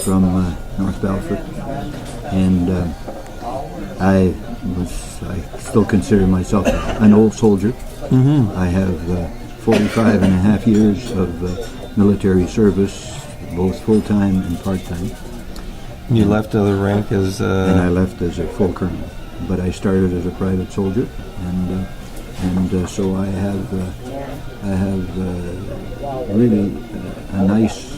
from North Balfour, and I still consider myself an old soldier. I have 45 and a half years of military service, both full-time and part-time. You left the rank as and I left as a full colonel, but I started as a private soldier, and so I have really a nice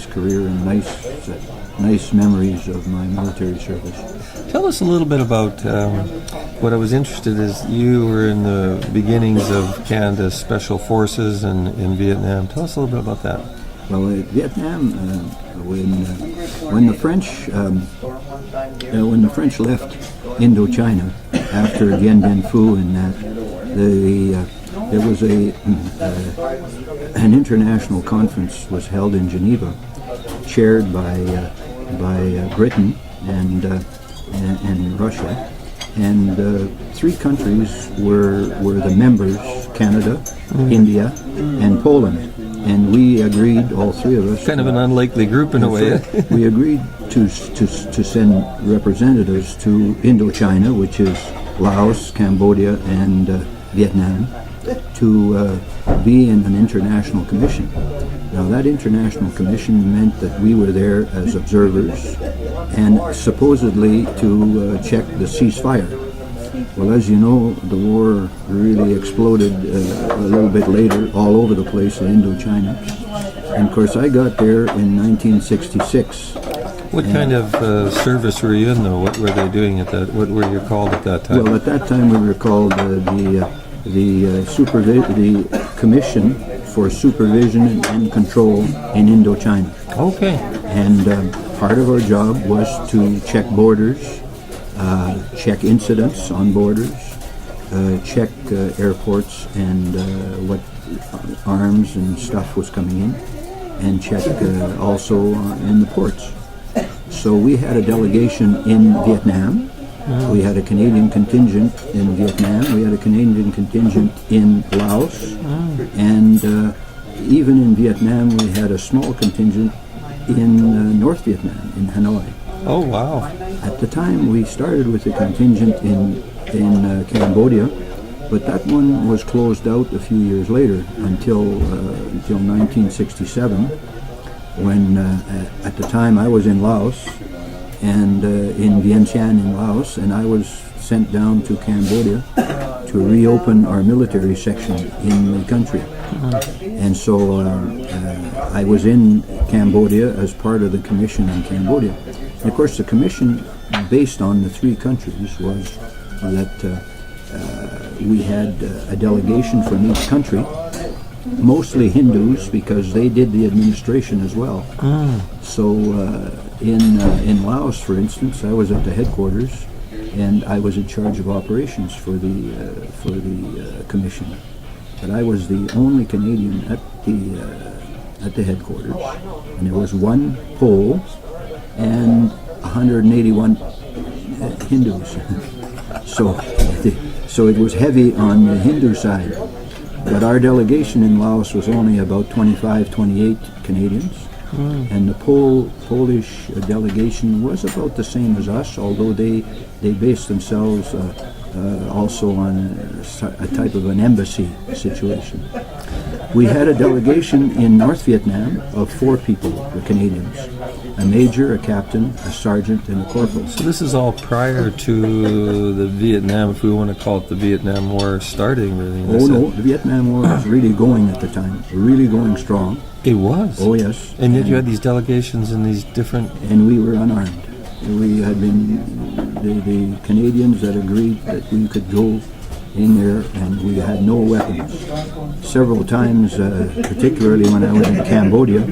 career and nice memories of my military service. Tell us a little bit about what I was interested is you were in the beginnings of Canada's Special Forces in Vietnam. Tell us a little bit about that. Well, Vietnam, when the French left Indochina after Dien Bien Phu and that, there was an international conference was held in Geneva, chaired by Britain and Russia, and three countries were the members: Canada, India, and Poland. And we agreed, all three of us. Kind of an unlikely group in a way. We agreed to send representatives to Indochina, which is Laos, Cambodia, and Vietnam, to be in an international commission. Now, that international commission meant that we were there as observers and supposedly to check the ceasefire. Well, as you know, the war really exploded a little bit later all over the place in Indochina. And of course, I got there in 1966. What kind of service were you in, though? What were they doing at that? What were you called at that time? Well, at that time we were called the Commission for Supervision and Control in Indochina. Okay. And part of our job was to check borders, check incidents on borders, check airports and what arms and stuff was coming in, and check also in the ports. So we had a delegation in Vietnam. We had a Canadian contingent in Vietnam. We had a Canadian contingent in Laos. And even in Vietnam, we had a small contingent in North Vietnam, in Hanoi. Oh, wow. At the time, we started with a contingent in Cambodia, but that one was closed out a few years later until 1967, when at the time I was in Laos and in Vientiane in Laos, and I was sent down to Cambodia to reopen our military section in the country. And so I was in Cambodia as part of the commission in Cambodia. And of course, the commission, based on the three countries, was that we had a delegation from each country, mostly Hindus, because they did the administration as well. So in Laos, for instance, I was at the headquarters, and I was in charge of operations for the commission. But I was the only Canadian at the headquarters, and there was one Pole and 181 Hindus. So it was heavy on the Hindu side. But our delegation in Laos was only about 25, 28 Canadians, and the Polish delegation was about the same as us, although they based themselves also on a type of an embassy situation. We had a delegation in North Vietnam of 4 people, the Canadians: a major, a captain, a sergeant, and a corporal. So this is all prior to the Vietnam, if we want to call it the Vietnam War, starting, really. Oh no, the Vietnam War was really going at the time, really going strong. It was? Oh yes. And yet you had these delegations in these different... And we were unarmed. We had been, the Canadians that agreed that we could go in there, and we had no weapons. Several times, particularly when I was in Cambodia,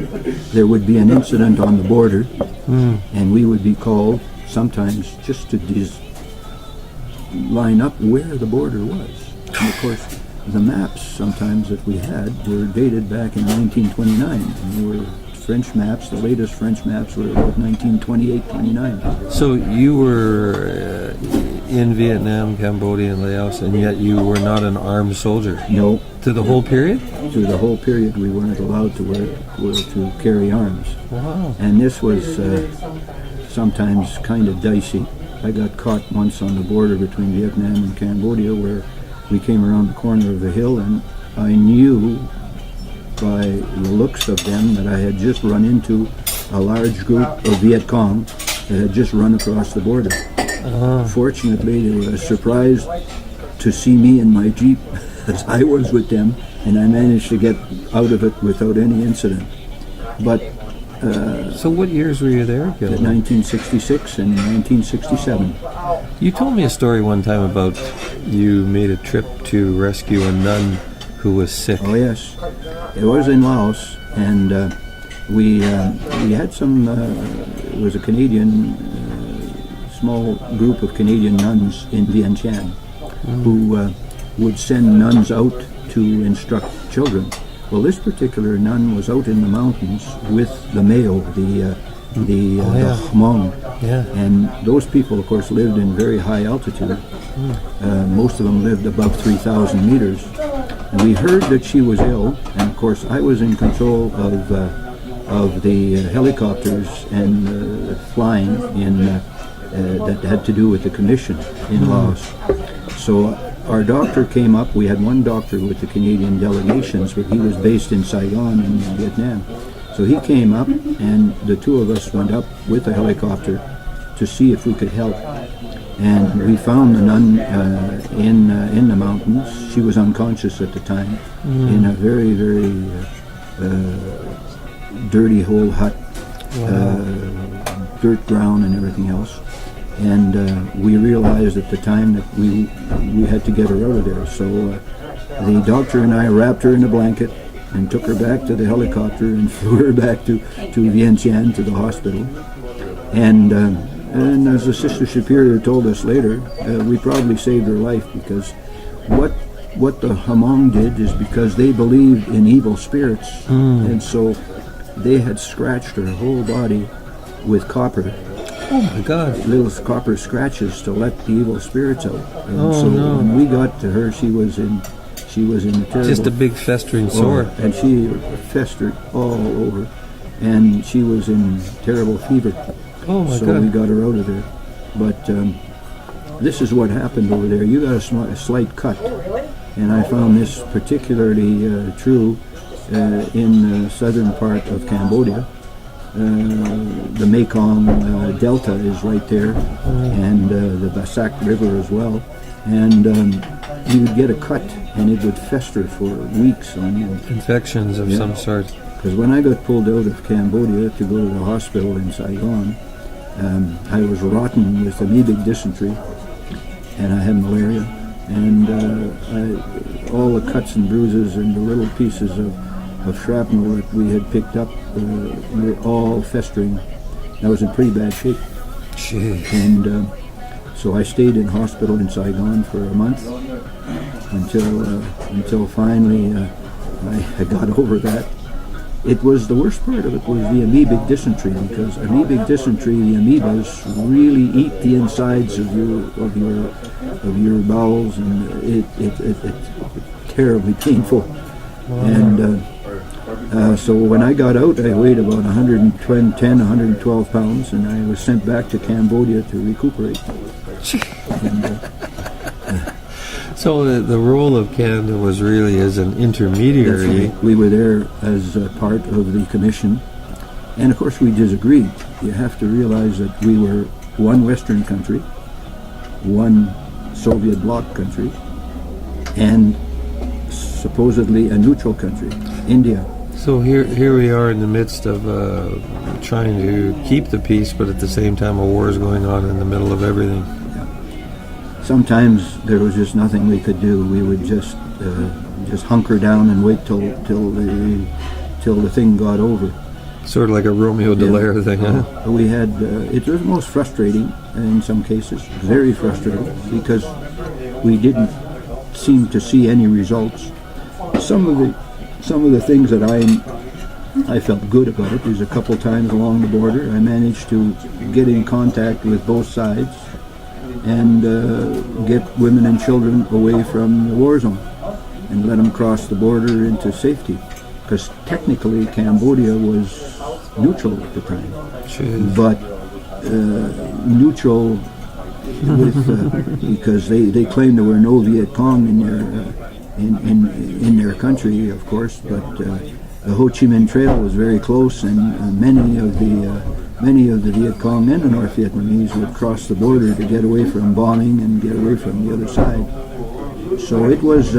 there would be an incident on the border, and we would be called sometimes just to line up where the border was. And of course, the maps sometimes that we had were dated back in 1929, and they were French maps. The latest French maps were about 1928-29. So you were in Vietnam, Cambodia, and Laos, and yet you were not an armed soldier? No. To the whole period? Through the whole period, we weren't allowed to carry arms. Wow. And this was sometimes kind of dicey. I got caught once on the border between Vietnam and Cambodia, where we came around the corner of a hill, and I knew by the looks of them that I had just run into a large group of Viet Cong that had just run across the border. Fortunately, they were surprised to see me in my Jeep as I was with them, and I managed to get out of it without any incident. But So what years were you there, Gil? 1966 and 1967. You told me a story one time about you made a trip to rescue a nun who was sick. Oh yes, it was in Laos, and we had some. It was a Canadian small group of Canadian nuns in Viet Cong who would send nuns out to instruct children. Well, this particular nun was out in the mountains with the male, the Hmong. Yeah. And those people, of course, lived in very high altitude. Most of them lived above 3,000 meters. And we heard that she was ill, and of course I was in control of the helicopters and flying in that had to do with the commission in Laos. So our doctor came up. We had one doctor with the Canadian delegations, but he was based in Saigon in Vietnam. So he came up, and the two of us went up with a helicopter to see if we could help. And we found the nun in the mountains. She was unconscious at the time, in a very, very dirty whole hut, dirt ground and everything else. And we realized at the time that we had to get her out of there. So the doctor and I wrapped her in a blanket and took her back to the helicopter and flew her back to Viet Cong, to the hospital. And as the Sister Superior told us later, we probably saved her life, because what the Hmong did is because they believed in evil spirits, and so they had scratched her whole body with copper. Oh my God! Little copper scratches to let the evil spirits out. And so when we got to her, she was in a terrible... Just a big festering sore. And she festered all over, and she was in terrible fever. Oh my So God. we got her out of there. But this is what happened over there. You got a slight cut, and I found this particularly true in the southern part of Cambodia. The Mekong Delta is right there, and the Basak River as well. And you would get a cut, and it would fester for weeks on end. Infections of some sort. Because when I got pulled out of Cambodia to go to the hospital in Saigon, I was rotten with amoebic dysentery, and I had malaria, and all the cuts and bruises and the little pieces of shrapnel that we had picked up were all festering. I was in pretty bad shape. Jeez. And so I stayed in hospital in Saigon for a month until finally I got over that. It was the worst part of it was the amoebic dysentery, because amoebic dysentery, the amoebas really eat the insides of your bowels, and it's terribly painful. And so when I got out, I weighed about 112 pounds, and I was sent back to Cambodia to recuperate. And, So the role of Canada was really as an intermediary. we were there as a part of the commission, and of course we disagreed. You have to realize that we were one Western country, one Soviet bloc country, and supposedly a neutral country, India. So here we are in the midst of trying to keep the peace, but at the same time a war is going on in the middle of everything. Sometimes there was just nothing we could do. We would just hunker down and wait till the thing got over. Sort of like a Romeo Dallaire thing, huh? We had it was most frustrating in some cases, very frustrating, because we didn't seem to see any results. Some of the things that I felt good about it is a couple times along the border I managed to get in contact with both sides and get women and children away from the war zone and let them cross the border into safety. Because technically Cambodia was neutral at the time, but neutral with because they claimed there were no Viet Cong in their country, of course, but the Ho Chi Minh Trail was very close, and many of the Viet Cong and the North Vietnamese would cross the border to get away from bombing and get away from the other side. So it was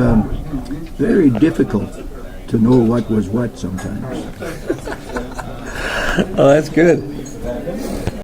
very difficult to know what was what sometimes. Oh, that's good.